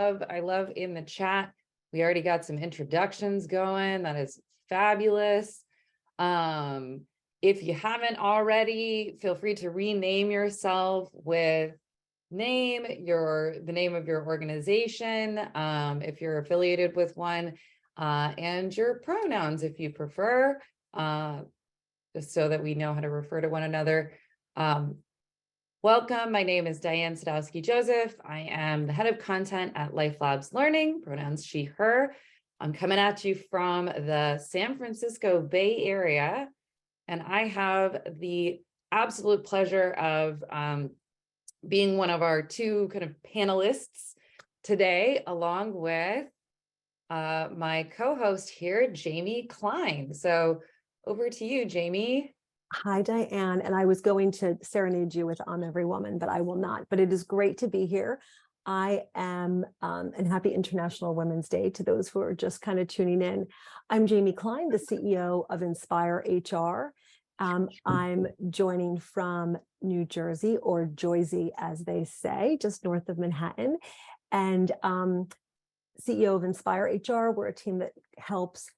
I love in the chat. We already got some introductions going. That is fabulous. If you haven't already, feel free to rename yourself with the name of your organization, if you're affiliated with one, and your pronouns if you prefer, just so that we know how to refer to one another. Welcome, my name is Diane Sadowski-Joseph. I am the head of content at Life Labs Learning, pronouns she, her. I'm coming at you from the San Francisco Bay Area, and I have the absolute pleasure of being one of our two kind of panelists today, along with my co-host here, Jamie Klein. So over to you, Jamie. Hi, Diane. And I was going to serenade you with I'm Every Woman, but I will not. But it is great to be here. I am, and happy International Women's Day to those who are just kind of tuning in. I'm Jamie Klein, the CEO of Inspire HR. I'm joining from New Jersey, or Jersey, as they say, just north of Manhattan. And CEO of Inspire HR. We're a team that helps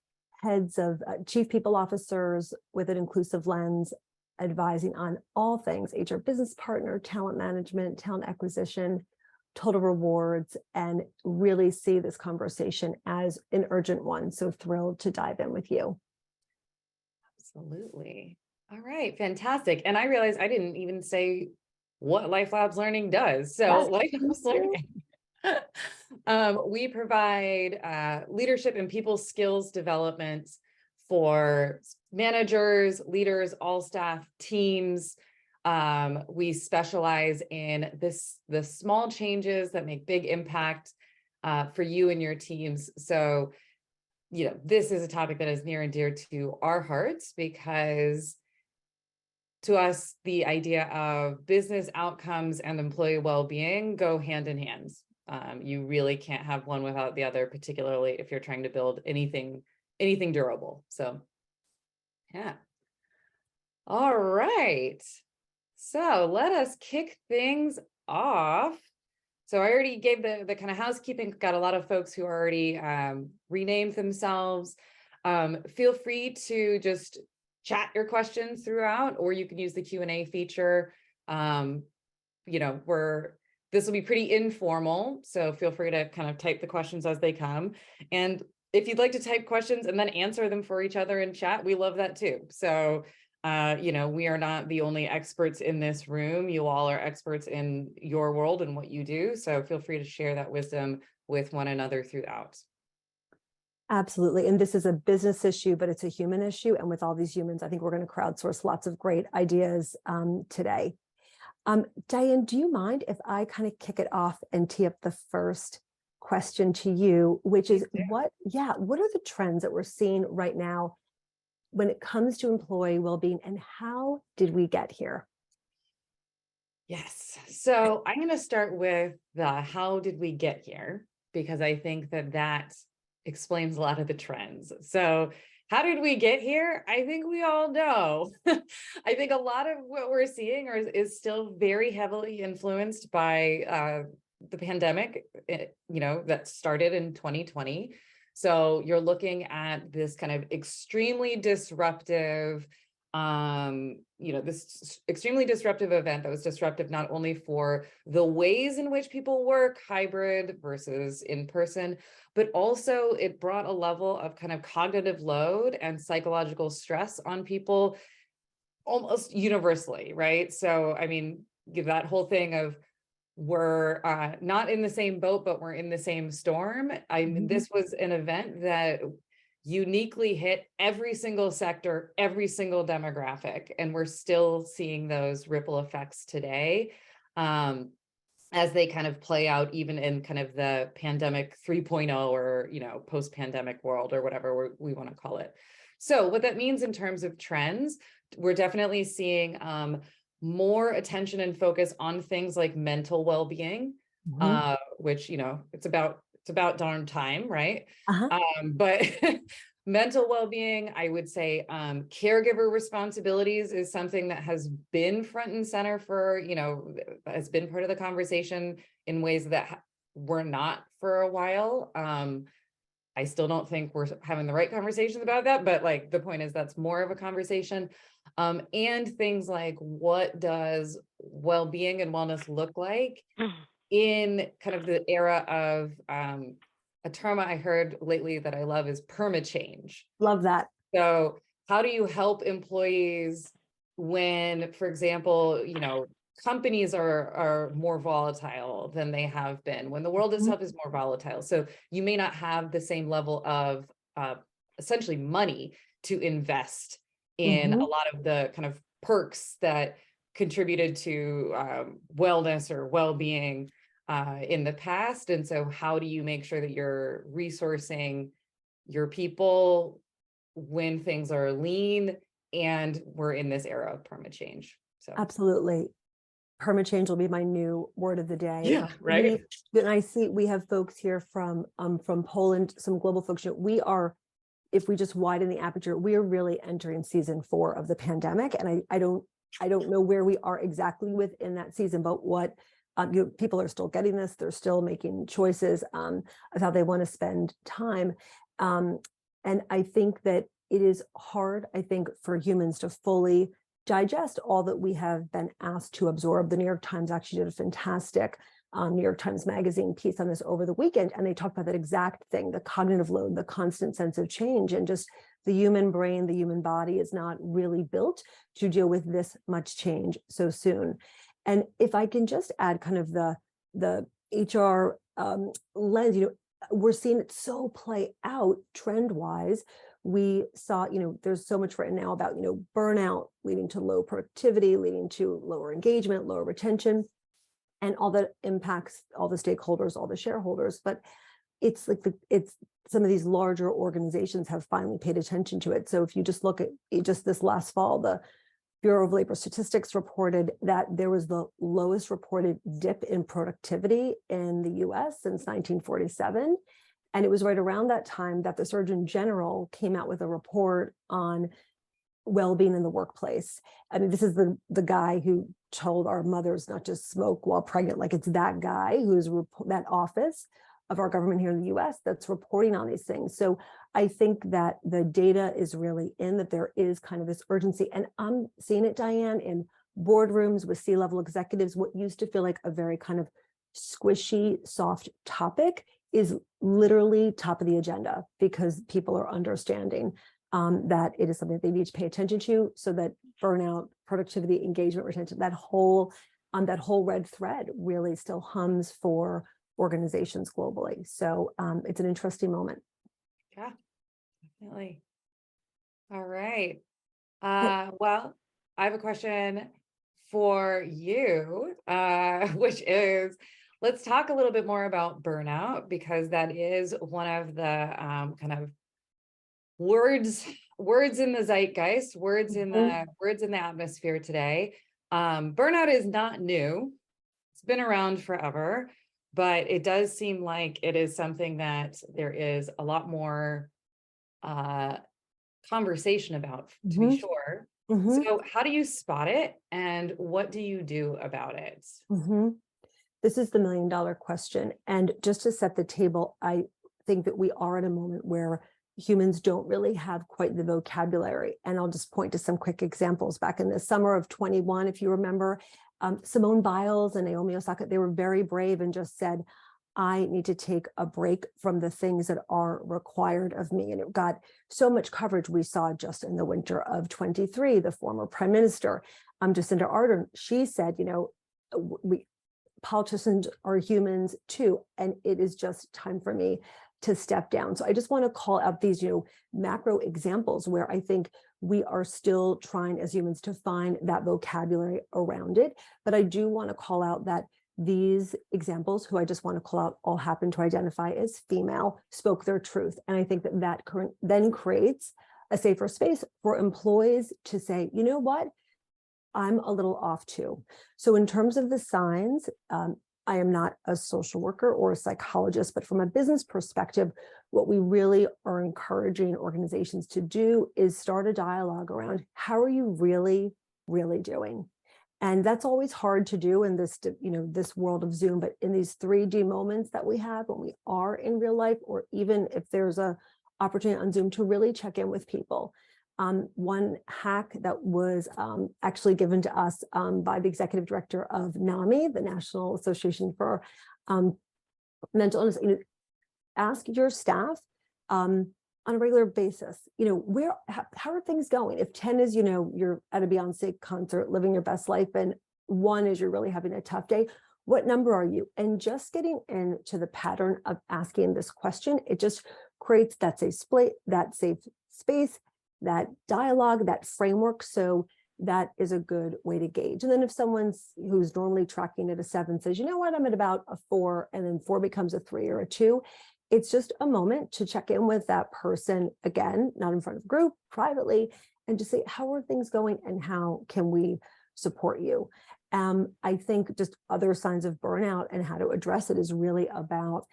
heads of chief people officers with an inclusive lens, advising on all things HR business partner, talent management, talent acquisition, total rewards, and really see this conversation as an urgent one. So thrilled to dive in with you. Absolutely. All right, fantastic. And I realized I didn't even say what Life Labs Learning does. So Yes. Life Labs Learning. We provide leadership and people skills development for managers, leaders, all staff, teams. We specialize in the small changes that make big impact for you and your teams. So, this is a topic that is near and dear to our hearts, because to us, the idea of business outcomes and employee well-being go hand in hand. You really can't have one without the other, particularly if you're trying to build anything durable. So, yeah. All right. So let us kick things off. So I already gave the kind of housekeeping, got a lot of folks who already renamed themselves. Feel free to just chat your questions throughout, or you can use the Q&A feature. This will be pretty informal, so feel free to kind of type the questions as they come. And if you'd like to type questions and then answer them for each other in chat, we love that too. So, we are not the only experts in this room. You all are experts in your world and what you do. So feel free to share that wisdom with one another throughout. Absolutely. And this is a business issue, but it's a human issue. And with all these humans, I think we're going to crowdsource lots of great ideas today. Diane, do you mind if I kind of kick it off and tee up the first question to you, which is what are the trends that we're seeing right now when it comes to employee well-being, and how did we get here? Yes. So I'm going to start with the how did we get here, because I think that explains a lot of the trends. So how did we get here? I think we all know. I think a lot of what we're seeing is still very heavily influenced by the pandemic, that started in 2020. So you're looking at this kind of extremely disruptive, this extremely disruptive event that was disruptive not only for the ways in which people work, hybrid versus in person, but also it brought a level of kind of cognitive load and psychological stress on people almost universally, right? So, I mean, that whole thing of we're not in the same boat, but we're in the same storm. I mean, this was an event that uniquely hit every single sector, every single demographic, and we're still seeing those ripple effects today as they kind of play out even in kind of the pandemic 3.0 or, post-pandemic world or whatever we want to call it. So what that means in terms of trends, we're definitely seeing more attention and focus on things like mental well-being, which, it's about darn time, right? But mental well-being, I would say, caregiver responsibilities is something that has been front and center for, has been part of the conversation in ways that we're not for a while. I still don't think we're having the right conversations about that, but like the point is that's more of a conversation. And things like, what does well-being and wellness look like in kind of the era of a term I heard lately that I love is perma-change. Love that. So how do you help employees when, for example, you know, companies are more volatile than they have been, when the world Mhm. itself is more volatile? So you may not have the same level of essentially money to invest in a Mhm. lot of the kind of perks that contributed to wellness or well-being in the past. And so how do you make sure that you're resourcing your people when things are lean and we're in this era of perma change? So Absolutely. Permachange will be my new word of the day. yeah, right. And I see we have folks here from Poland, some global folks. We are, if we just widen the aperture, we are really entering season 4 of the pandemic. And I don't know where we are exactly within that season, but what people are still getting this, they're still making choices of how they want to spend time. Um, and I think that it is hard, I think, for humans to fully digest all that we have been asked to absorb. The New York Times actually did a fantastic New York Times Magazine piece on this over the weekend, and they talked about that exact thing, the cognitive load, the constant sense of change, and just the human brain, the human body is not really built to deal with this much change so soon. And if I can just add kind of the HR lens, we're seeing it so play out trend wise. We saw, there's so much right now about, burnout leading to low productivity, leading to lower engagement, lower retention, and all that impacts all the stakeholders, all the shareholders. But it's like it's some of these larger organizations have finally paid attention to it. So if you just look at just this last fall, the Bureau of Labor Statistics reported that there was the lowest reported dip in productivity in the US since 1947. And it was right around that time that the Surgeon General came out with a report on well-being in the workplace. I mean, this is the guy who told our mothers not to smoke while pregnant. Like, it's that guy who's that office of our government here in the US that's reporting on these things. So I think that the data is really in that there is kind of this urgency. And I'm seeing it, Diane, in boardrooms with C-level executives. What used to feel like a very kind of squishy, soft topic is literally top of the agenda because people are understanding that it is something that they need to pay attention to, so that burnout, productivity, engagement, retention, that whole red thread really still hums for organizations globally. So it's an interesting moment. Yeah, definitely. All right. But Well, I have a question for you, which is, let's talk a little bit more about burnout, because that is one of the kind of words in the zeitgeist, words in the atmosphere today. Burnout is not new. It's been around forever, but it does seem like it is something that there is a lot more conversation about, to be sure. So how do you spot it and what do you do about it? This is the $1 million question. And just to set the table, I think that we are at a moment where humans don't really have quite the vocabulary. And I'll just point to some quick examples. Back in the summer of 21, if you remember, Simone Biles and Naomi Osaka, they were very brave and just said, I need to take a break from the things that are required of me. And it got so much coverage. We saw just in the winter of 23, the former prime minister, Jacinda Ardern, she said, politicians are humans too, and it is just time for me to step down. So I just want to call out these, macro examples where I think we are still trying as humans to find that vocabulary around it. But I do want to call out that these examples, who I just want to call out, all happen to identify as female, spoke their truth. And I think that then creates a safer space for employees to say, you know what, I'm a little off too. So in terms of the signs, I am not a social worker or a psychologist, but from a business perspective, what we really are encouraging organizations to do is start a dialogue around, how are you really, really doing? And that's always hard to do in this, this world of Zoom, but in these 3D moments that we have when we are in real life, or even if there's a opportunity on Zoom to really check in with people. One hack that was actually given to us by the executive director of NAMI, the National Association for Mental Illness, ask your staff on a regular basis, how are things going? If 10 is, you're at a Beyonce concert, living your best life, and 1 is you're really having a tough day, what number are you? And just getting into the pattern of asking this question, it just creates that safe space, that dialogue, that framework. So that is a good way to gauge. And then if who's normally tracking at a 7 says, you know what, I'm at about a 4, and then 4 becomes a 3 or a 2, it's just a moment to check in with that person again, not in front of a group, privately, and just say, how are things going and how can we support you? I think just other signs of burnout and how to address it is really about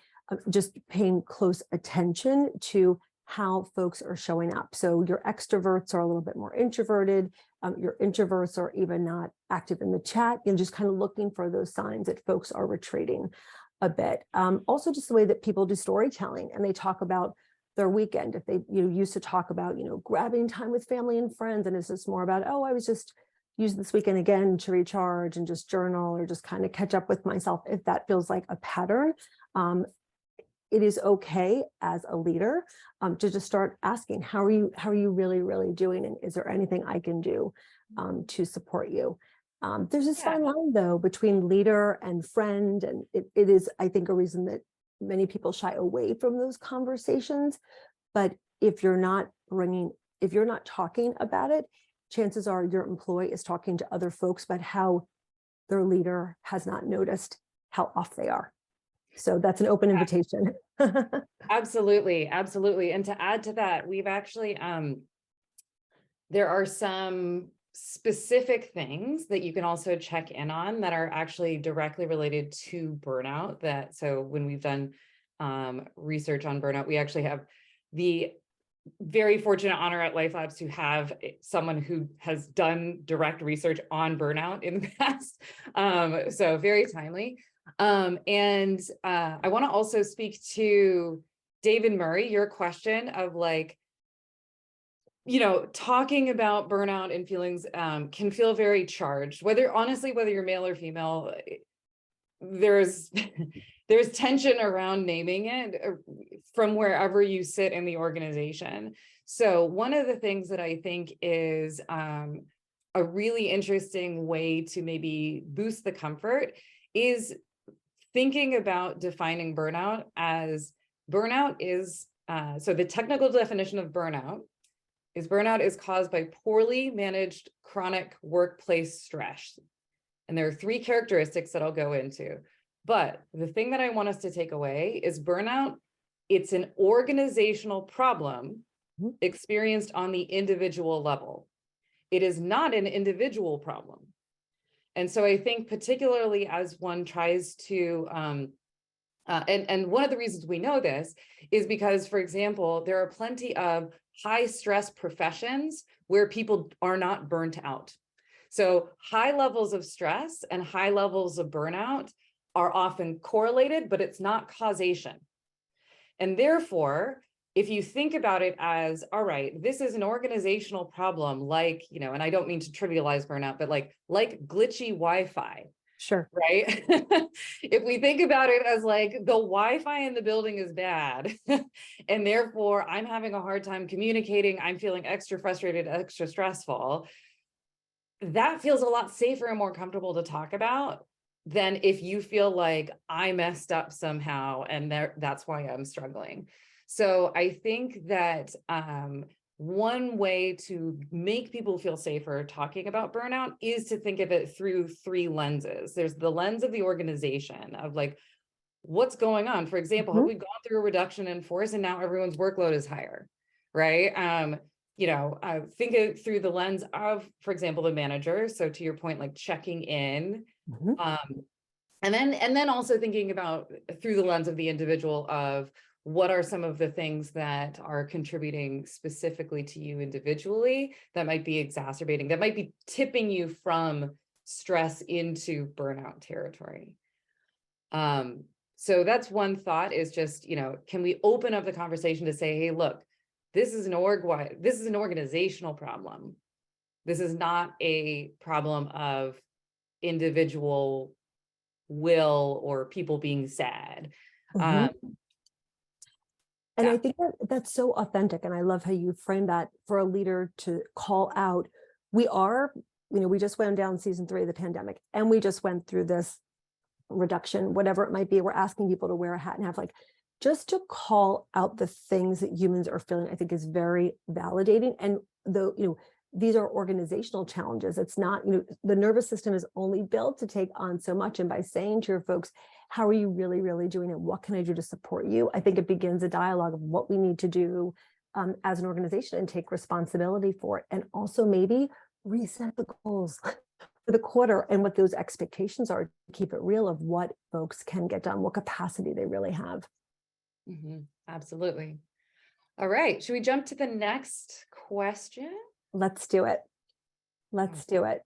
just paying close attention to how folks are showing up. So your extroverts are a little bit more introverted. Your introverts are even not active in the chat, and just kind of looking for those signs that folks are retreating a bit. Also just the way that people do storytelling and they talk about their weekend. If they used to talk about, grabbing time with family and friends, and it's just more about, oh, I was just using this weekend again to recharge and just journal or just kind of catch up with myself. If that feels like a pattern, it is okay as a leader to just start asking, how are you really, really doing? And is there anything I can do to support you? There's this fine line though between leader and friend, and it is, I think, a reason that many people shy away from those conversations. But if you're not talking about it, chances are your employee is talking to other folks about how their leader has not noticed how off they are. So that's an open invitation. Absolutely. And to add to that, we've actually, there are some specific things that you can also check in on that are actually directly related to burnout. So when we've done research on burnout, we actually have the very fortunate honor at Life Labs to have someone who has done direct research on burnout in the past. So very timely. And I want to also speak to David Murray, your question of talking about burnout and feelings can feel very charged, whether you're male or female. There's tension around naming it from wherever you sit in the organization. So one of the things that I think is a really interesting way to maybe boost the comfort is thinking about defining burnout is so the technical definition of burnout is caused by poorly managed chronic workplace stress. And there are 3 characteristics that I'll go into. But the thing that I want us to take away is burnout. It's an organizational problem experienced on the individual level. It is not an individual problem. And so I think particularly as one tries to, and one of the reasons we know this is because, for example, there are plenty of high stress professions where people are not burnt out. So high levels of stress and high levels of burnout are often correlated, but it's not causation. And therefore, if you think about it as, all right, this is an organizational problem, and I don't mean to trivialize burnout, but like glitchy Wi-Fi. Sure. Right. If we think about it as the Wi-Fi in the building is bad, and therefore I'm having a hard time communicating, I'm feeling extra frustrated, extra stressful, that feels a lot safer and more comfortable to talk about than if you feel like I messed up somehow and that's why I'm struggling. So I think that one way to make people feel safer talking about burnout is to think of it through 3 lenses. There's the lens of the organization of what's going on. For example, have we gone through a reduction in force and now everyone's workload is higher, right? Think it through the lens of, for example, the manager. So to your point, checking in, and then also thinking about through the lens of the individual of what are some of the things that are contributing specifically to you individually that might be exacerbating, that might be tipping you from stress into burnout territory. So that's one thought, is just, can we open up the conversation to say, hey, look, this is an organizational problem. This is not a problem of individual will or people being sad. Mhm. And Yeah. I think that that's so authentic. And I love how you frame that for a leader to call out. We are, we just went down season 3 of the pandemic, and we just went through this reduction, whatever it might be. We're asking people to wear a hat and have just to call out the things that humans are feeling, I think is very validating. And though, these are organizational challenges. It's not, the nervous system is only built to take on so much. And by saying to your folks, how are you really, really doing it? What can I do to support you? I think it begins a dialogue of what we need to do as an organization and take responsibility for it. And also maybe reset the goals for the quarter and what those expectations are, to keep it real of what folks can get done, what capacity they really have. Absolutely. All right. Should we jump to the next question? Let's do it. Let's do it.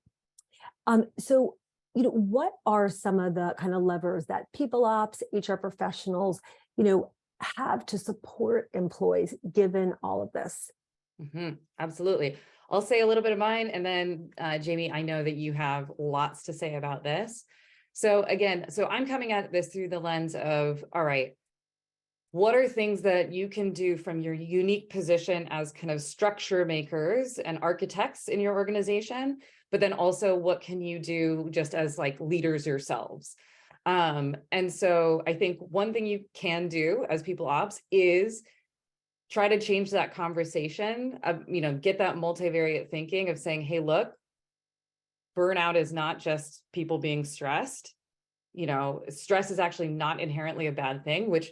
So, what are some of the kind of levers that people ops, HR professionals, have to support employees given all of this? Absolutely. I'll say a little bit of mine, and then Jamie, I know that you have lots to say about this. So again, I'm coming at this through the lens of, all right, what are things that you can do from your unique position as kind of structure makers and architects in your organization, but then also what can you do just as like leaders yourselves? And so I think one thing you can do as people ops is try to change that conversation, get that multivariate thinking of saying, hey, look, burnout is not just people being stressed. Stress is actually not inherently a bad thing, which,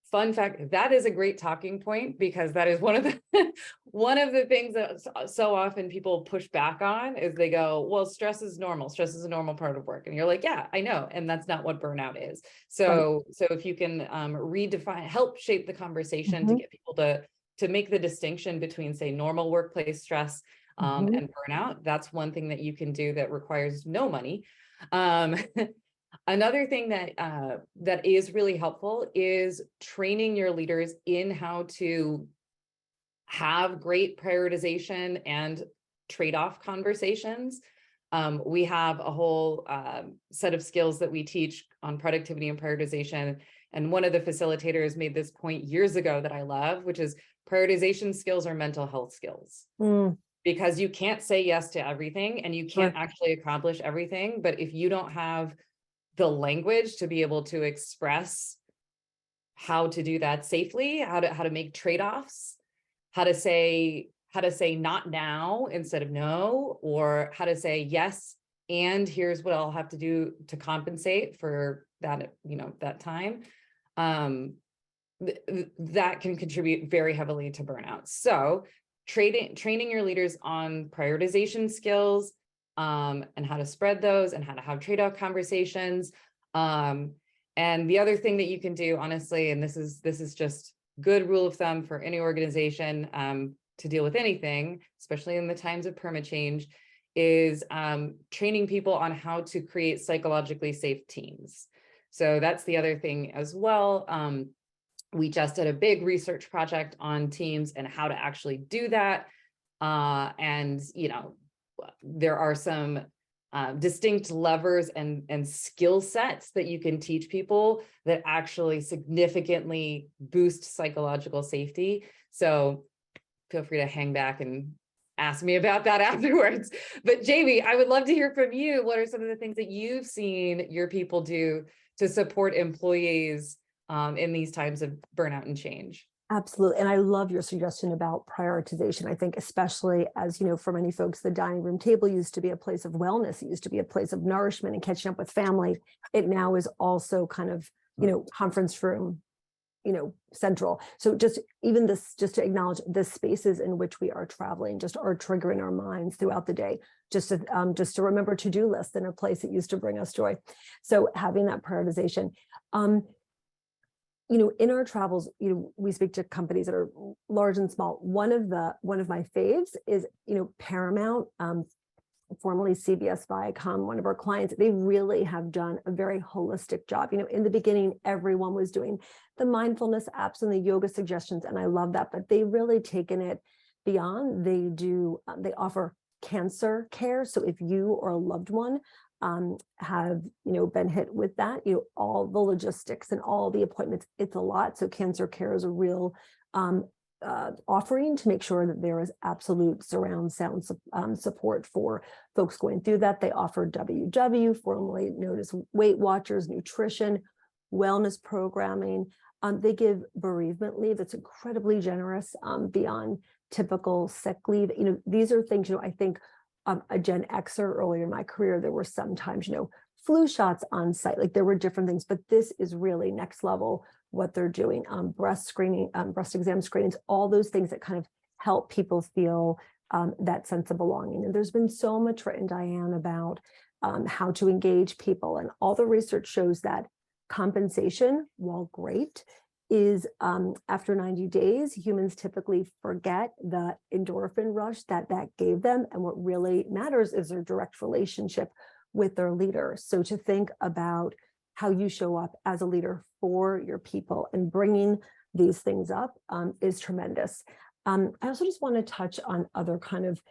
fun fact, that is a great talking point, because that is one of the things that so often people push back on, is they go, well, stress is normal. Stress is a normal part of work. And you're like, yeah, I know. And that's not what burnout is. So if you can help shape the conversation to get people to make the distinction between, say, normal workplace stress and burnout, that's one thing that you can do that requires no money. Another thing that is really helpful is training your leaders in how to have great prioritization and trade-off conversations. We have a whole set of skills that we teach on productivity and prioritization. And one of the facilitators made this point years ago that I love, which is prioritization skills are mental health skills. Because you can't say yes to everything, and you can't actually accomplish everything. But if you don't have the language to be able to express how to do that safely, how to make trade-offs, how to say not now instead of no, or how to say yes, and here's what I'll have to do to compensate for that, that time, that can contribute very heavily to burnout. So training your leaders on prioritization skills, and how to spread those and how to have trade-off conversations. And the other thing that you can do, honestly, and this is just good rule of thumb for any organization to deal with anything, especially in the times of perma-change, is training people on how to create psychologically safe teams. So that's the other thing as well. We just did a big research project on teams and how to actually do that. And, there are some distinct levers and skill sets that you can teach people that actually significantly boost psychological safety. So feel free to hang back and ask me about that afterwards. But Jamie, I would love to hear from you. What are some of the things that you've seen your people do to support employees in these times of burnout and change? Absolutely. And I love your suggestion about prioritization. I think especially as, for many folks, the dining room table used to be a place of wellness. It used to be a place of nourishment and catching up with family. It now is also kind of, conference room, central. So just to acknowledge the spaces in which we are traveling, just are triggering our minds throughout the day, just to remember to-do lists in a place that used to bring us joy. So having that prioritization. In our travels, we speak to companies that are large and small. One of my faves is, Paramount formerly CVS Viacom, one of our clients, they really have done a very holistic job. You know, in the beginning, everyone was doing the mindfulness apps and the yoga suggestions, and I love that, but they really taken it beyond. They offer cancer care. So if you or a loved one have, you know, been hit with that, you know, all the logistics and all the appointments, it's a lot. So cancer care is a real offering to make sure that there is absolute surround sound support for folks going through that. They offer WW, formerly known as Weight Watchers, nutrition, wellness programming. They give bereavement leave that's incredibly generous, beyond typical sick leave. You know, these are things, you know, I think a Gen Xer earlier in my career, there were sometimes, you know, flu shots on site, like there were different things, but this is really next level what they're doing. Breast screening, breast exam screenings, all those things that kind of help people feel that sense of belonging. And there's been so much written, Diane, about how to engage people. And all the research shows that compensation, while great, is after 90 days, humans typically forget the endorphin rush that gave them. And what really matters is their direct relationship with their leader. So to think about how you show up as a leader for your people and bringing these things up is tremendous. I also just want to touch on other kind of,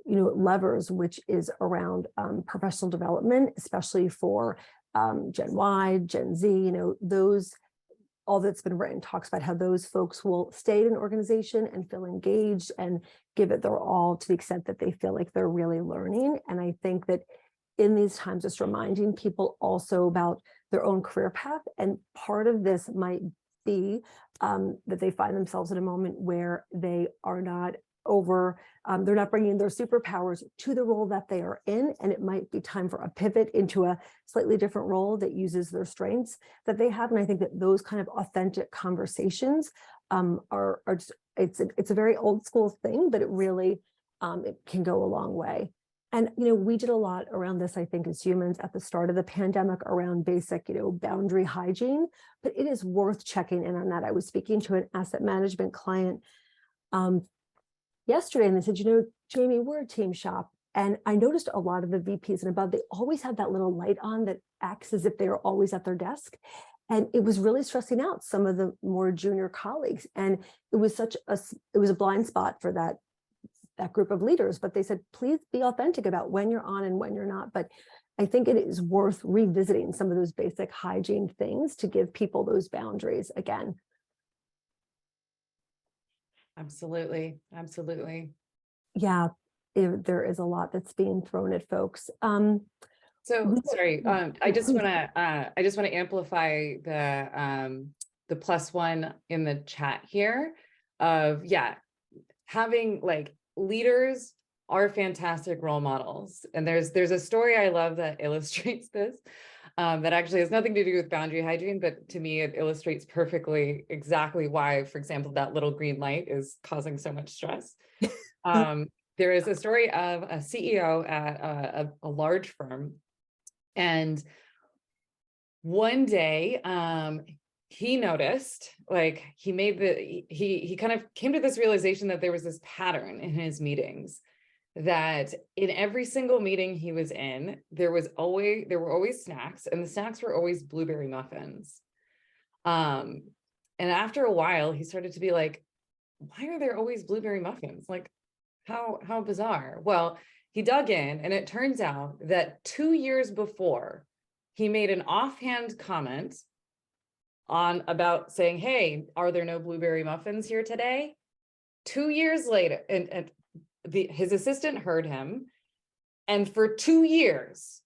you know, levers, which is around professional development, especially for Gen Y, Gen Z, you know, those, all that's been written talks about how those folks will stay in an organization and feel engaged and give it their all to the extent that they feel like they're really learning. And I think that in these times, just reminding people also about their own career path. And part of this might be that they find themselves in a moment where they are not they're not bringing their superpowers to the role that they are in. And it might be time for a pivot into a slightly different role that uses their strengths that they have. And I think that those kind of authentic conversations are just, it's a very old school thing, but it really, it can go a long way. And, you know, we did a lot around this, I think, as humans at the start of the pandemic around basic, you know, boundary hygiene, but it is worth checking in on that. I was speaking to an asset management client yesterday, and they said, you know, Jamie, we're a team shop. And I noticed a lot of the VPs and above, they always have that little light on that acts as if they are always at their desk. And it was really stressing out some of the more junior colleagues. And it was it was a blind spot for that group of leaders, but they said, please be authentic about when you're on and when you're not. But I think it is worth revisiting some of those basic hygiene things to give people those boundaries again. Absolutely. Absolutely. Yeah, there is a lot that's being thrown at folks. So sorry, I just want to amplify the +1 in the chat here of, yeah, having like leaders are fantastic role models. And there's a story I love that illustrates this, that actually has nothing to do with boundary hygiene, but to me, it illustrates perfectly exactly why, for example, that little green light is causing so much stress. There is a story of a CEO at a large firm. And one day, he noticed, like he kind of came to this realization that there was this pattern in his meetings, that in every single meeting he was in, there were always snacks, and the snacks were always blueberry muffins. And after a while, he started to be like, why are there always blueberry muffins? Like, how bizarre. Well, he dug in, and it turns out that 2 years before, he made an offhand comment about saying, hey, are there no blueberry muffins here today? 2 years later, and his assistant heard him, and for 2 years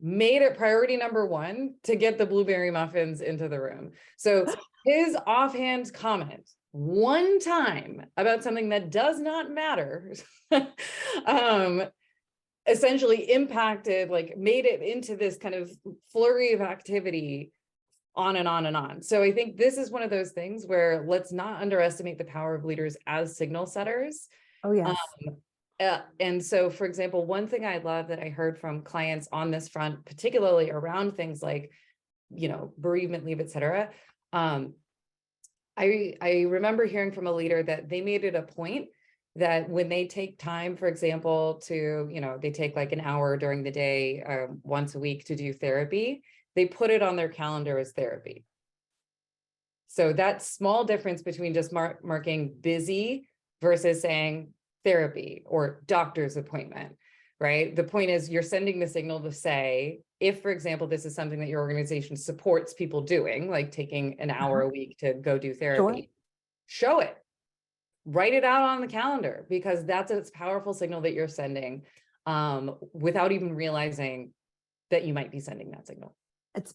made it priority number 1 to get the blueberry muffins into the room. So his offhand comment one time about something that does not matter essentially impacted, like made it into this kind of flurry of activity on and on and on. So I think this is one of those things where let's not underestimate the power of leaders as signal setters. Oh, yes. And so, for example, one thing I love that I heard from clients on this front, particularly around things like, you know, bereavement leave, et cetera. I remember hearing from a leader that they made it a point that when they take time, for example, to, they take like an hour during the day, once a week to do therapy, they put it on their calendar as therapy. So that small difference between just marking busy versus saying therapy or doctor's appointment, right? The point is you're sending the signal to say, if, for example, this is something that your organization supports people doing, like taking an hour a week to go do therapy, show it, write it out on the calendar, because that's a powerful signal that you're sending, without even realizing that you might be sending that signal. It's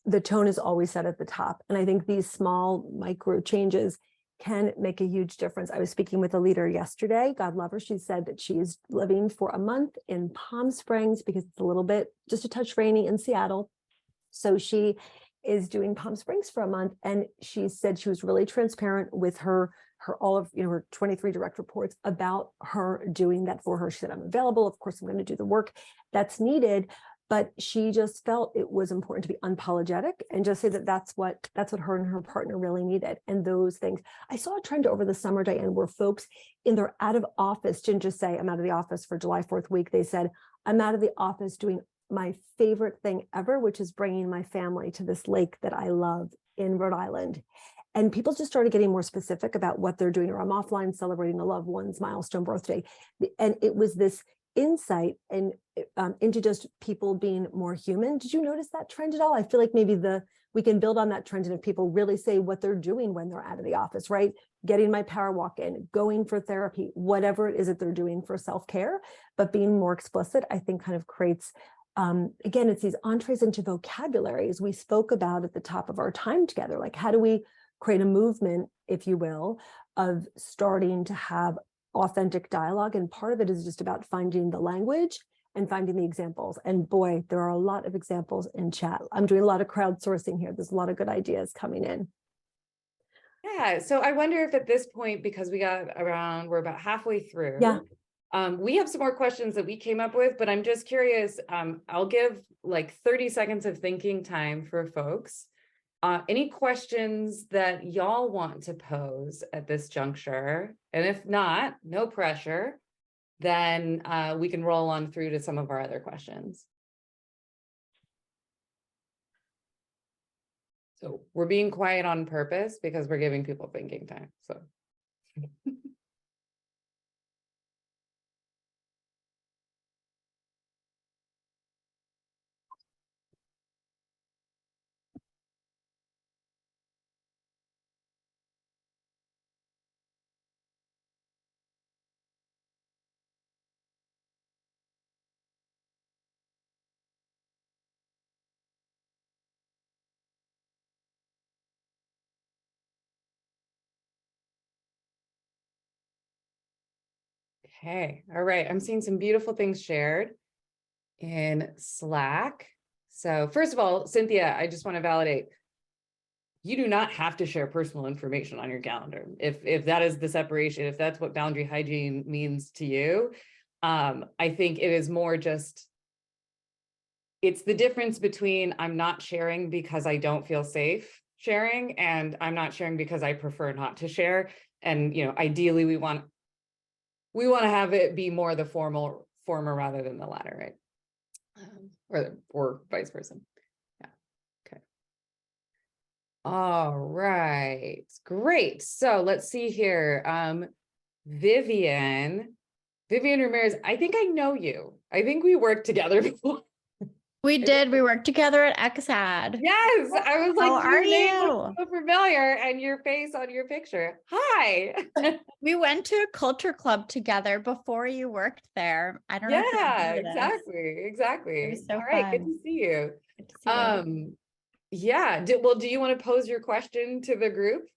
the tone is always set at the top. And I think these small micro changes can make a huge difference. I was speaking with a leader yesterday, God love her. She said that she is living for a month in Palm Springs because it's a little bit, just a touch rainy in Seattle. So she is doing Palm Springs for a month. And she said she was really transparent with her all of, her 23 direct reports about her doing that for her. She said, I'm available. Of course, I'm going to do the work that's needed. But she just felt it was important to be unapologetic and just say that that's what her and her partner really needed. And those things, I saw a trend over the summer, Diane, where folks in their out of office didn't just say, I'm out of the office for July 4th week. They said, I'm out of the office doing my favorite thing ever, which is bringing my family to this lake that I love in Rhode Island. And people just started getting more specific about what they're doing, or I'm offline celebrating a loved one's milestone birthday. And it was this insight and into just people being more human. Did you notice that trend at all? I feel like maybe we can build on that trend, and if people really say what they're doing when they're out of the office, right? Getting my power walk in, going for therapy, whatever it is that they're doing for self-care, but being more explicit, I think kind of creates, again, it's these entrees into vocabularies we spoke about at the top of our time together. Like, how do we create a movement, if you will, of starting to have authentic dialogue? And part of it is just about finding the language and finding the examples. And boy, there are a lot of examples in chat. I'm doing a lot of crowdsourcing here. There's a lot of good ideas coming in. Yeah. So I wonder if at this point, because we're about halfway through. Yeah. We have some more questions that we came up with, but I'm just curious. I'll give like 30 seconds of thinking time for folks. Any questions that y'all want to pose at this juncture? And if not, no pressure, then we can roll on through to some of our other questions. So we're being quiet on purpose because we're giving people thinking time. So. Okay, all right. I'm seeing some beautiful things shared in Slack. So first of all, Cynthia, I just want to validate, you do not have to share personal information on your calendar. If that is the separation, if that's what boundary hygiene means to you, I think it is more just, it's the difference between I'm not sharing because I don't feel safe sharing, and I'm not sharing because I prefer not to share. And, ideally we want to have it be more the former rather than the latter, right? Or vice versa. Yeah. Okay. All right. Great. So let's see here. Vivian Ramirez, I think I know you. I think we worked together before. We did. We worked together at XAD. Yes. I was like, how are you? So familiar, and your face on your picture. Hi. We went to a culture club together before you worked there. I don't know. Yeah, if exactly. It was so All right. fun. Good to see you. Good to see you. Yeah. Do you want to pose your question to the group?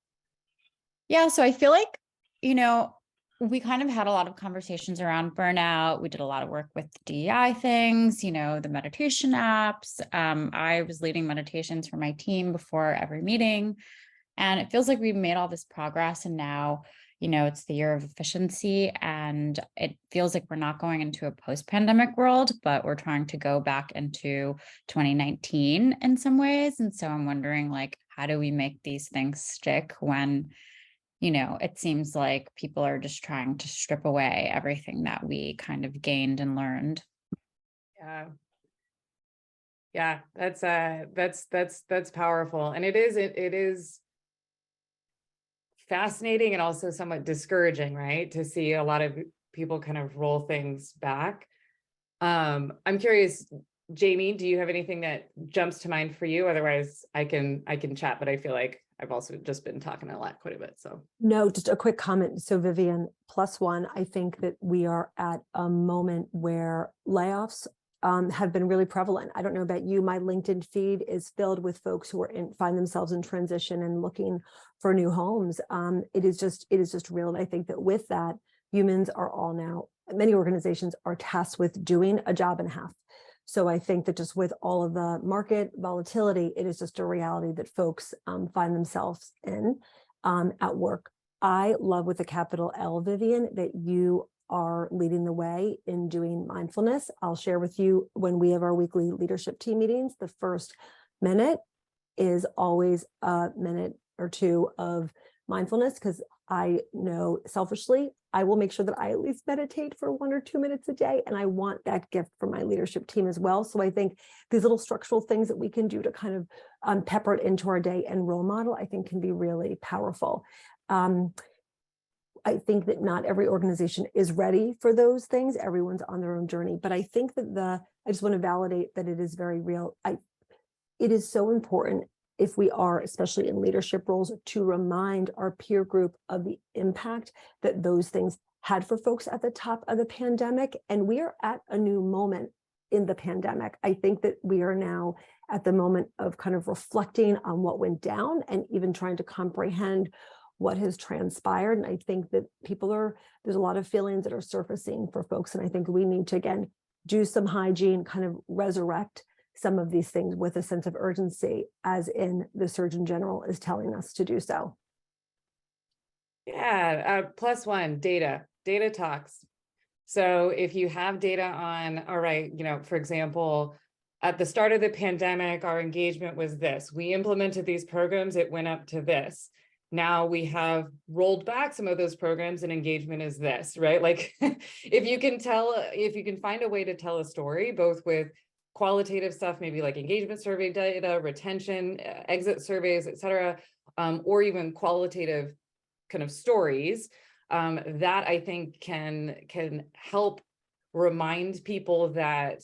Yeah. So I feel like, we kind of had a lot of conversations around burnout. We did a lot of work with DEI things, the meditation apps. I was leading meditations for my team before every meeting. And it feels like we've made all this progress. And now, it's the year of efficiency. And it feels like we're not going into a post-pandemic world, but we're trying to go back into 2019 in some ways. And so I'm wondering, how do we make these things stick when it seems like people are just trying to strip away everything that we kind of gained and learned. Yeah. Yeah, that's powerful. And it is fascinating and also somewhat discouraging, right? To see a lot of people kind of roll things back. I'm curious, Jamie, do you have anything that jumps to mind for you? Otherwise, I can chat, but I feel like I've also just been talking a lot quite a bit. So No, just a quick comment. So Vivian, +1, I think that we are at a moment where layoffs have been really prevalent. I don't know about you, my LinkedIn feed is filled with folks who find themselves in transition and looking for new homes. It is just real. And I think that with that, humans are all now, many organizations are tasked with doing a job and a half. So I think that just with all of the market volatility, it is just a reality that folks find themselves in at work. I love with a capital L, Vivian, that you are leading the way in doing mindfulness. I'll share with you when we have our weekly leadership team meetings, the first minute is always a minute or two of mindfulness, because I know selfishly, I will make sure that I at least meditate for 1 or 2 minutes a day. And I want that gift from my leadership team as well. So I think these little structural things that we can do to kind of pepper it into our day and role model, I think can be really powerful. I think that not every organization is ready for those things. Everyone's on their own journey. But I think that I just want to validate that it is very real. It is so important, if we are, especially in leadership roles, to remind our peer group of the impact that those things had for folks at the top of the pandemic. And we are at a new moment in the pandemic. I think that we are now at the moment of kind of reflecting on what went down and even trying to comprehend what has transpired. And I think that there's a lot of feelings that are surfacing for folks. And I think we need to, again, do some hygiene, kind of resurrect some of these things with a sense of urgency, as in the Surgeon General is telling us to do so. yeah, +1, data talks. So if you have data on, all right, for example, at the start of the pandemic, our engagement was this. We implemented these programs, it went up to this. Now we have rolled back some of those programs and engagement is this, right? Like if you can find a way to tell a story, both with qualitative stuff, maybe like engagement survey data, retention, exit surveys, et cetera, or even qualitative kind of stories, that I think can help remind people that,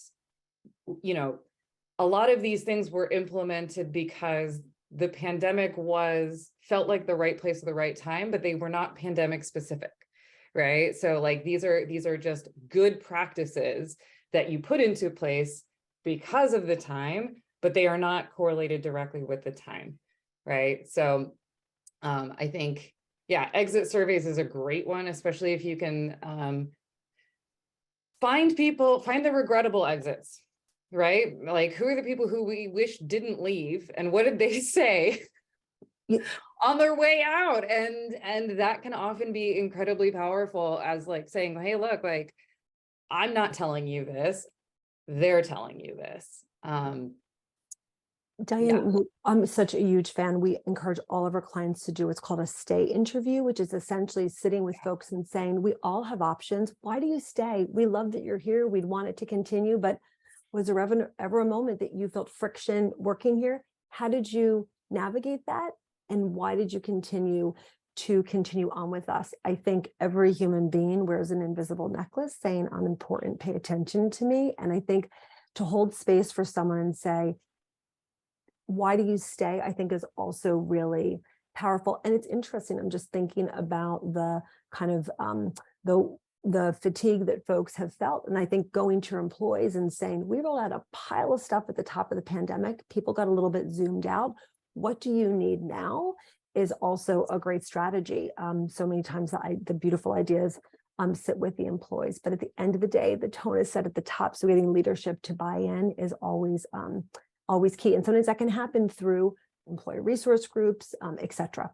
a lot of these things were implemented because the pandemic felt like the right place at the right time, but they were not pandemic specific, right? So like these are just good practices that you put into place because of the time, but they are not correlated directly with the time, right? So I think, yeah, exit surveys is a great one, especially if you can find the regrettable exits, right? Like, who are the people who we wish didn't leave and what did they say on their way out? And that can often be incredibly powerful, as like saying, hey, look, like, I'm not telling you this, they're telling you this. Diane, I'm such a huge fan. We encourage all of our clients to do what's called a stay interview, which is essentially sitting with folks and saying, we all have options. Why do you stay? We love that you're here. We'd want it to continue, but was there ever a moment that you felt friction working here? How did you navigate that? And why did you continue on with us? I think every human being wears an invisible necklace saying, I'm important, pay attention to me. And I think to hold space for someone and say, why do you stay? I think is also really powerful. And it's interesting. I'm just thinking about the kind of the fatigue that folks have felt. And I think going to your employees and saying, we rolled out a pile of stuff at the top of the pandemic. People got a little bit zoomed out. What do you need now is also a great strategy. So many times the beautiful ideas sit with the employees, but at the end of the day, the tone is set at the top. So getting leadership to buy in is always key. And sometimes that can happen through employee resource groups, et cetera.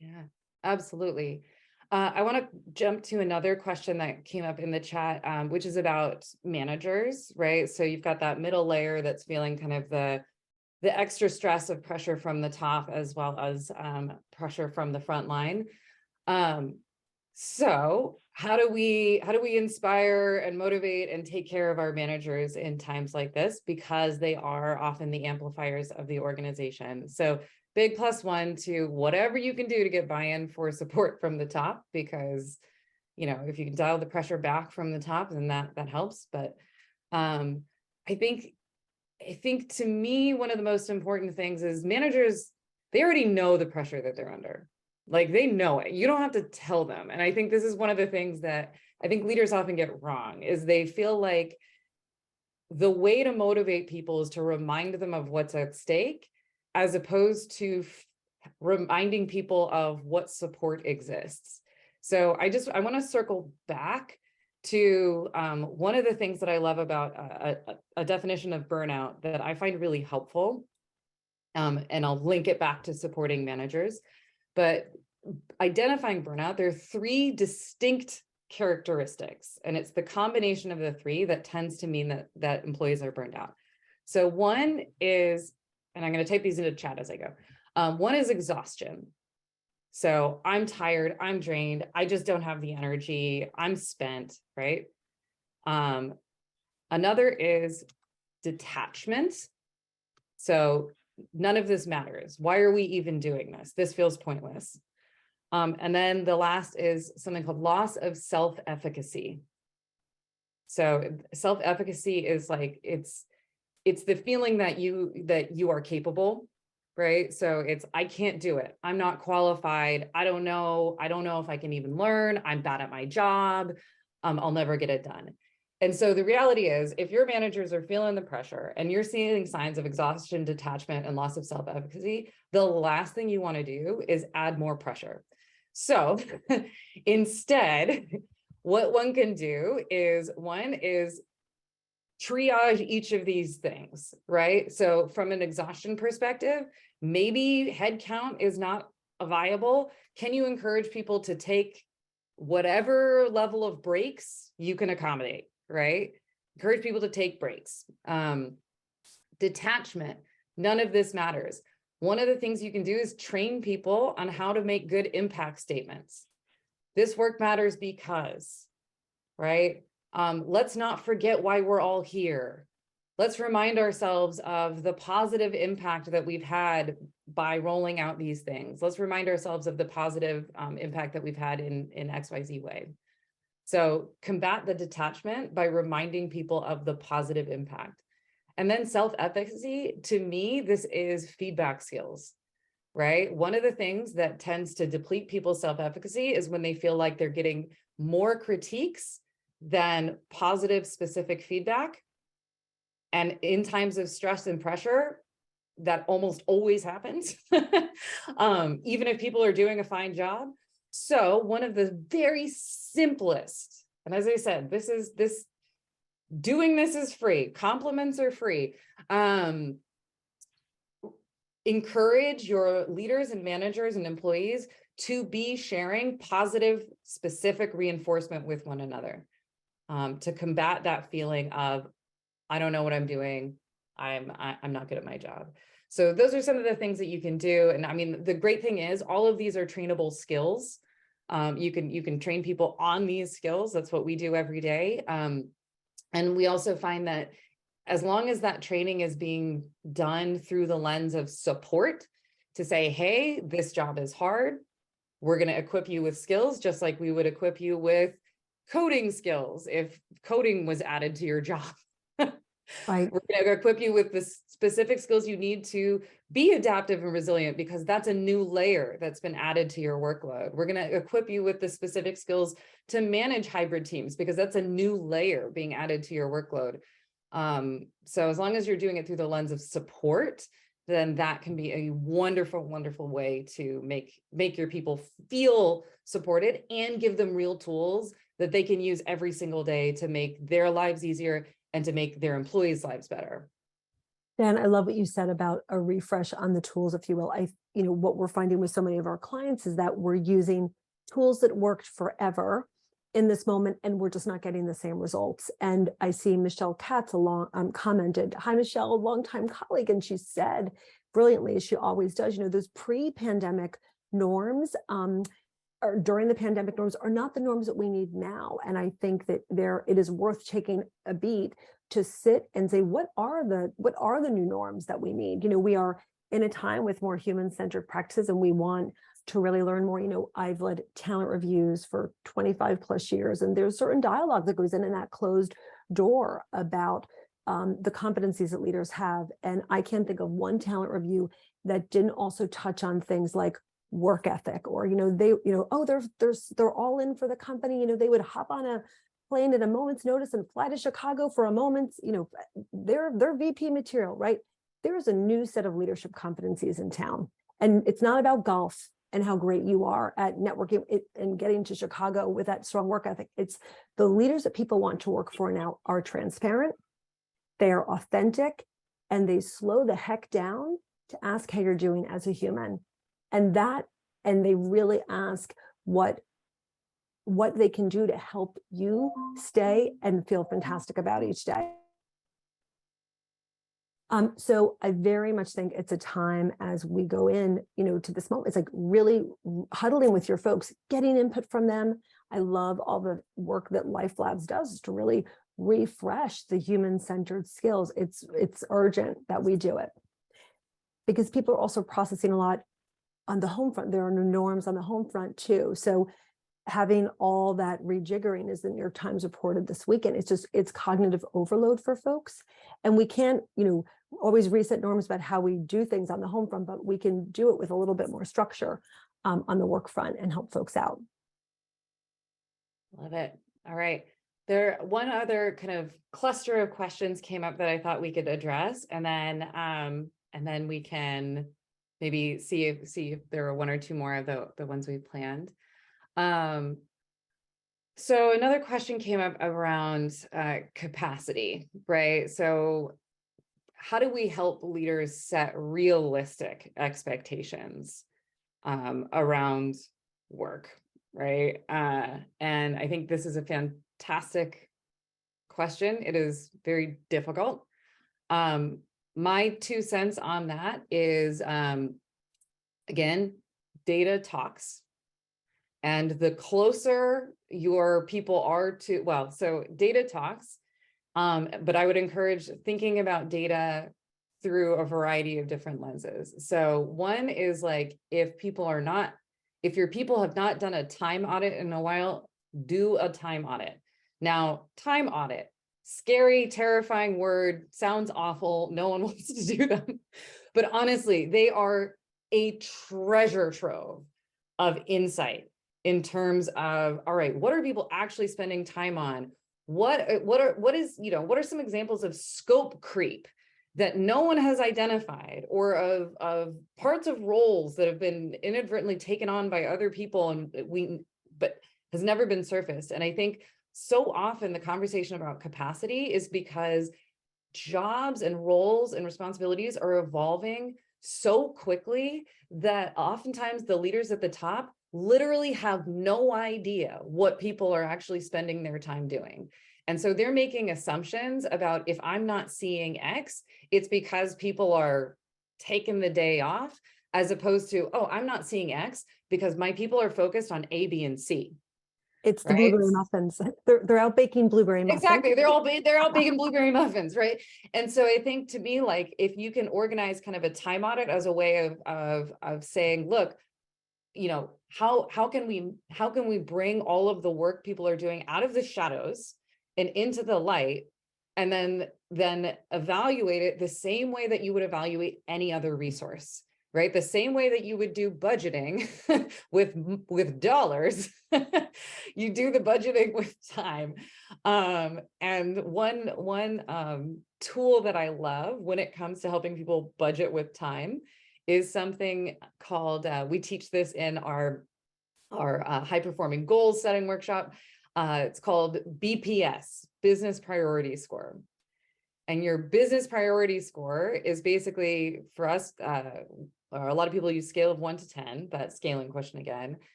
Yeah, absolutely. I want to jump to another question that came up in the chat, which is about managers, right? So you've got that middle layer that's feeling kind of the extra stress of pressure from the top, as well as pressure from the front line. So how do we inspire and motivate and take care of our managers in times like this? Because they are often the amplifiers of the organization. So big +1 to whatever you can do to get buy-in for support from the top, because, you know, if you can dial the pressure back from the top, then that helps. But I think to me, one of the most important things is managers, they already know the pressure that they're under. Like, they know it. You don't have to tell them. And I think this is one of the things that I think leaders often get wrong, is they feel like the way to motivate people is to remind them of what's at stake, as opposed to reminding people of what support exists. So I want to circle back to one of the things that I love about a definition of burnout that I find really helpful. And I'll link it back to supporting managers. But identifying burnout, there are 3 distinct characteristics, and it's the combination of the 3 that tends to mean that employees are burned out. So one is, and I'm going to type these into chat as I go. One is exhaustion. So I'm tired, I'm drained, I just don't have the energy, I'm spent, right? Another is detachment. So none of this matters. Why are we even doing this? This feels pointless. And then the last is something called loss of self-efficacy. So self-efficacy is like, it's the feeling that you are capable, right? So it's, I can't do it. I'm not qualified. I don't know if I can even learn. I'm bad at my job. I'll never get it done. And so the reality is, if your managers are feeling the pressure and you're seeing signs of exhaustion, detachment, and loss of self-efficacy, the last thing you want to do is add more pressure. So instead, what one can do is, one is triage each of these things, right? So from an exhaustion perspective, maybe headcount is not viable. Can you encourage people to take whatever level of breaks you can accommodate, right? Encourage people to take breaks. Detachment, none of this matters. One of the things you can do is train people on how to make good impact statements. This work matters because, right? Let's not forget why we're all here. Let's remind ourselves of the positive impact that we've had by rolling out these things. Let's remind ourselves of the positive impact that we've had in XYZ way. So combat the detachment by reminding people of the positive impact. And then self-efficacy, to me, this is feedback skills, right? One of the things that tends to deplete people's self-efficacy is when they feel like they're getting more critiques than positive specific feedback. And in times of stress and pressure, that almost always happens, even if people are doing a fine job. So one of the very simplest, and as I said, doing this is free, compliments are free. Encourage your leaders and managers and employees to be sharing positive, specific reinforcement with one another, to combat that feeling of, I don't know what I'm doing, I'm not good at my job. So those are some of the things that you can do. And I mean, the great thing is all of these are trainable skills. You can train people on these skills. That's what we do every day. And we also find that as long as that training is being done through the lens of support, to say, hey, this job is hard, we're going to equip you with skills, just like we would equip you with coding skills if coding was added to your job. Right. We're going to equip you with the specific skills you need to be adaptive and resilient, because that's a new layer that's been added to your workload. We're going to equip you with the specific skills to manage hybrid teams, because that's a new layer being added to your workload. So as long as you're doing it through the lens of support, then that can be a wonderful, wonderful way to make your people feel supported and give them real tools that they can use every single day to make their lives easier and to make their employees' lives better. Dan, I love what you said about a refresh on the tools, if you will. What we're finding with so many of our clients is that we're using tools that worked forever in this moment, and we're just not getting the same results. And I see Michelle Katz commented, hi, Michelle, a longtime colleague. And she said brilliantly, as she always does, those pre-pandemic norms or during the pandemic norms are not the norms that we need now. And I think that it is worth taking a beat to sit and say, what are the new norms that we need? We are in a time with more human-centered practices, and we want to really learn more. I've led talent reviews for 25 plus years, and there's certain dialogue that goes in that closed door about the competencies that leaders have. And I can't think of one talent review that didn't also touch on things like work ethic, or they're all in for the company. They would hop on a plane at a moment's notice and fly to Chicago for a moment. They're VP material, right? There is a new set of leadership competencies in town, and it's not about golf and how great you are at networking and getting to Chicago with that strong work ethic. It's the leaders that people want to work for now are transparent, they are authentic, and they slow the heck down to ask how you're doing as a human. And they really ask what they can do to help you stay and feel fantastic about each day. So I very much think it's a time as we go in, to this moment, it's like really huddling with your folks, getting input from them. I love all the work that Life Labs does to really refresh the human-centered skills. It's urgent that we do it, because people are also processing a lot on the home front. There are new norms on the home front too. So having all that rejiggering, as the New York Times reported this weekend, it's cognitive overload for folks. And we can't, always reset norms about how we do things on the home front, but we can do it with a little bit more structure on the work front and help folks out. Love it. All right. One other kind of cluster of questions came up that I thought we could address, and then we can maybe see if there are one or two more of the ones we planned. So another question came up around capacity, right? So how do we help leaders set realistic expectations around work, right? And I think this is a fantastic question. It is very difficult. My 2 cents on that is, again, data talks. And the closer your people are to, so data talks, but I would encourage thinking about data through a variety of different lenses. So one is like, if your people have not done a time audit in a while, do a time audit. Now, time audit, scary, terrifying word, sounds awful. No one wants to do them. But honestly, they are a treasure trove of insight in terms of, all right, what are people actually spending time on? What are some examples of scope creep that no one has identified, or of parts of roles that have been inadvertently taken on by other people but has never been surfaced. And I think so often the conversation about capacity is because jobs and roles and responsibilities are evolving so quickly that oftentimes the leaders at the top literally have no idea what people are actually spending their time doing. And so they're making assumptions about, if I'm not seeing X, it's because people are taking the day off, as opposed to, oh, I'm not seeing X because my people are focused on A, B, and C. It's the blueberry muffins. They're out baking blueberry muffins. Exactly. They're out baking blueberry muffins, right? And so I think, to me, like, if you can organize kind of a time audit as a way of saying, look, how can we bring all of the work people are doing out of the shadows and into the light, and then evaluate it the same way that you would evaluate any other resource, right? The same way that you would do budgeting with dollars, you do the budgeting with time. And one tool that I love when it comes to helping people budget with time is something called, we teach this in our high performing goals setting workshop. It's called BPS, Business Priority Score. And your business priority score is basically, for us, a lot of people use scale of 1 to 10, that scaling question again.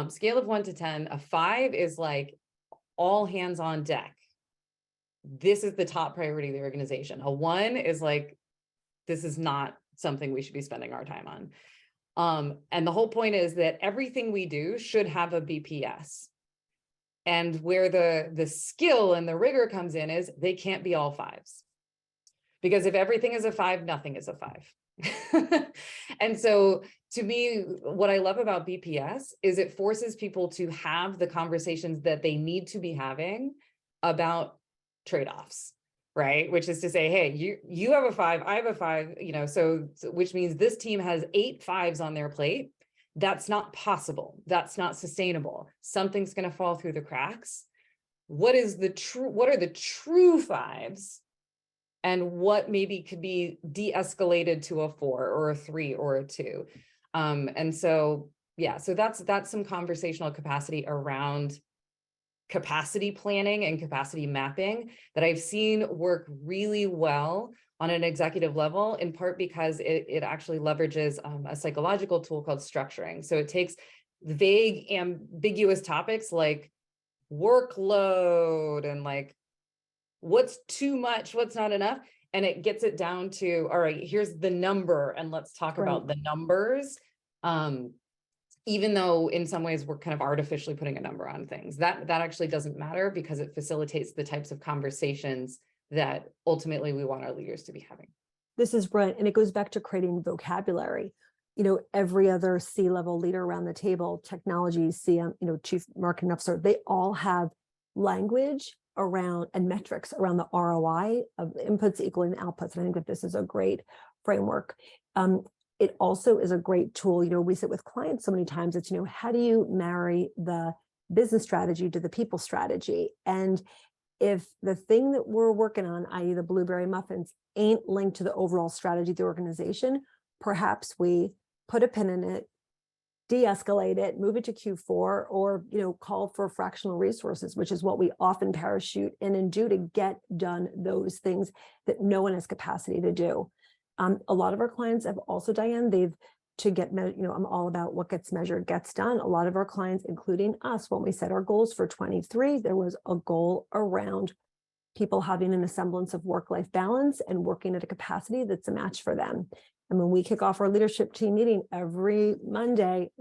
Scale of 1 to 10, a 5 is like all hands on deck. This is the top priority of the organization. A 1 is like, this is not something we should be spending our time And the whole point is that everything we do should have a BPS. And where the skill and the rigor comes in is they can't be all fives. Because if everything is a five, nothing is a five. And so to me, what I love about BPS is it forces people to have the conversations that they need to be having about trade-offs, right? Which is to say, hey, you have a five, I have a five, so which means this team has 8 fives on their plate. That's not possible. That's not sustainable. Something's going to fall through the cracks. What are the true fives? And what maybe could be de-escalated to a 4 or a 3 or a 2. And so, yeah, so that's some conversational capacity around capacity planning and capacity mapping that I've seen work really well on an executive level, in part because it actually leverages a psychological tool called structuring. So it takes vague, ambiguous topics like workload and like what's too much, what's not enough, and it gets it down to, all right, here's the number, and let's talk about the numbers. Even though in some ways we're kind of artificially putting a number on things, that actually doesn't matter because it facilitates the types of conversations that ultimately we want our leaders to be having. This is brilliant. And it goes back to creating vocabulary. Every other C-level leader around the table, technology, CM, chief marketing officer, they all have language around and metrics around the ROI of inputs equaling outputs. And I think that this is a great framework. It also is a great tool. We sit with clients so many times. It's, how do you marry the business strategy to the people strategy? And if the thing that we're working on, i.e. the blueberry muffins, ain't linked to the overall strategy of the organization, perhaps we put a pin in it, de-escalate it, move it to Q4, or call for fractional resources, which is what we often parachute in and do to get done those things that no one has capacity to do. A lot of our clients have also, Diane, I'm all about what gets measured gets done. A lot of our clients, including us, when we set our goals for 23, there was a goal around people having an semblance of work-life balance and working at a capacity that's a match for them. And when we kick off our leadership team meeting every Monday,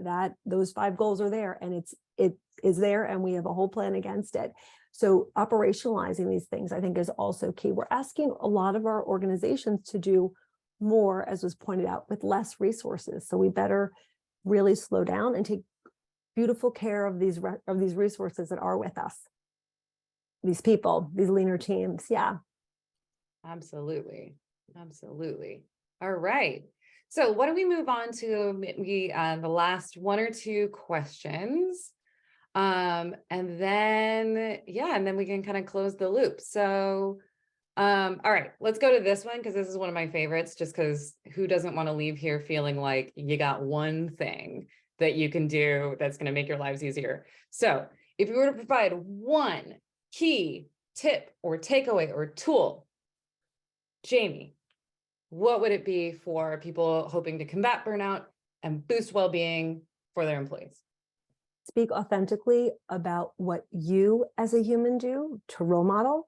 those 5 goals are there, and it is there, and we have a whole plan against it. So operationalizing these things, I think, is also key. We're asking a lot of our organizations to do more, as was pointed out, with less resources. So we better really slow down and take beautiful care of these resources that are with us. These people, these leaner teams. Yeah. Absolutely. Absolutely. All right. So why don't we move on to the last 1 or 2 questions. And then we can kind of close the loop. So all right, let's go to this one because this is one of my favorites, just because who doesn't want to leave here feeling like you got one thing that you can do that's going to make your lives easier. So if you were to provide one key tip or takeaway or tool, Jamie, what would it be for people hoping to combat burnout and boost well-being for their employees? Speak authentically about what you as a human do to role model,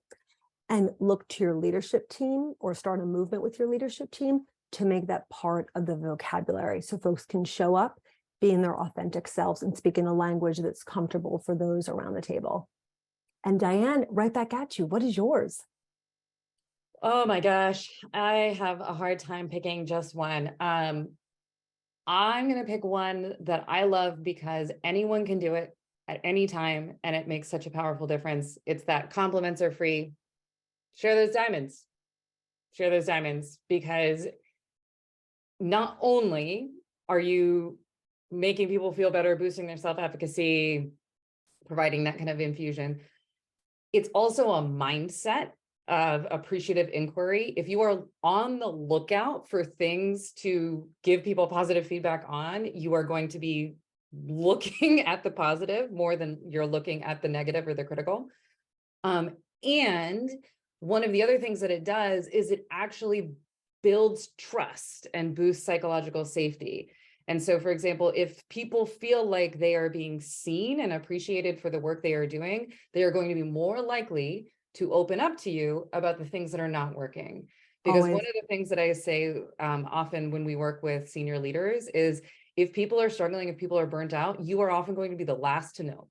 and look to your leadership team or start a movement with your leadership team to make that part of the vocabulary so folks can show up, being their authentic selves and speaking a language that's comfortable for those around the table. And Diane, right back at you. What is yours? Oh my gosh, I have a hard time picking just one. I'm going to pick one that I love because anyone can do it at any time, and it makes such a powerful difference. It's that compliments are free. Share those diamonds. Share those diamonds, because not only are you making people feel better, boosting their self-efficacy, providing that kind of infusion, it's also a mindset of appreciative inquiry. If you are on the lookout for things to give people positive feedback on, you are going to be looking at the positive more than you're looking at the negative or the critical. And one of the other things that it does is it actually builds trust and boosts psychological safety. And so, for example, if people feel like they are being seen and appreciated for the work they are doing, they are going to be more likely to open up to you about the things that are not working. Because one of the things that I say often when we work with senior leaders is if people are struggling, if people are burnt out, you are often going to be the last to know.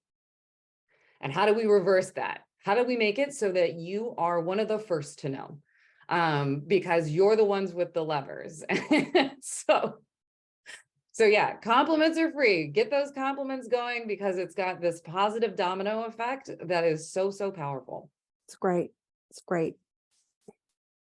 And how do we reverse that? How do we make it so that you are one of the first to know? Because you're the ones with the levers. So yeah, compliments are free. Get those compliments going because it's got this positive domino effect that is so, so powerful. It's great. It's great.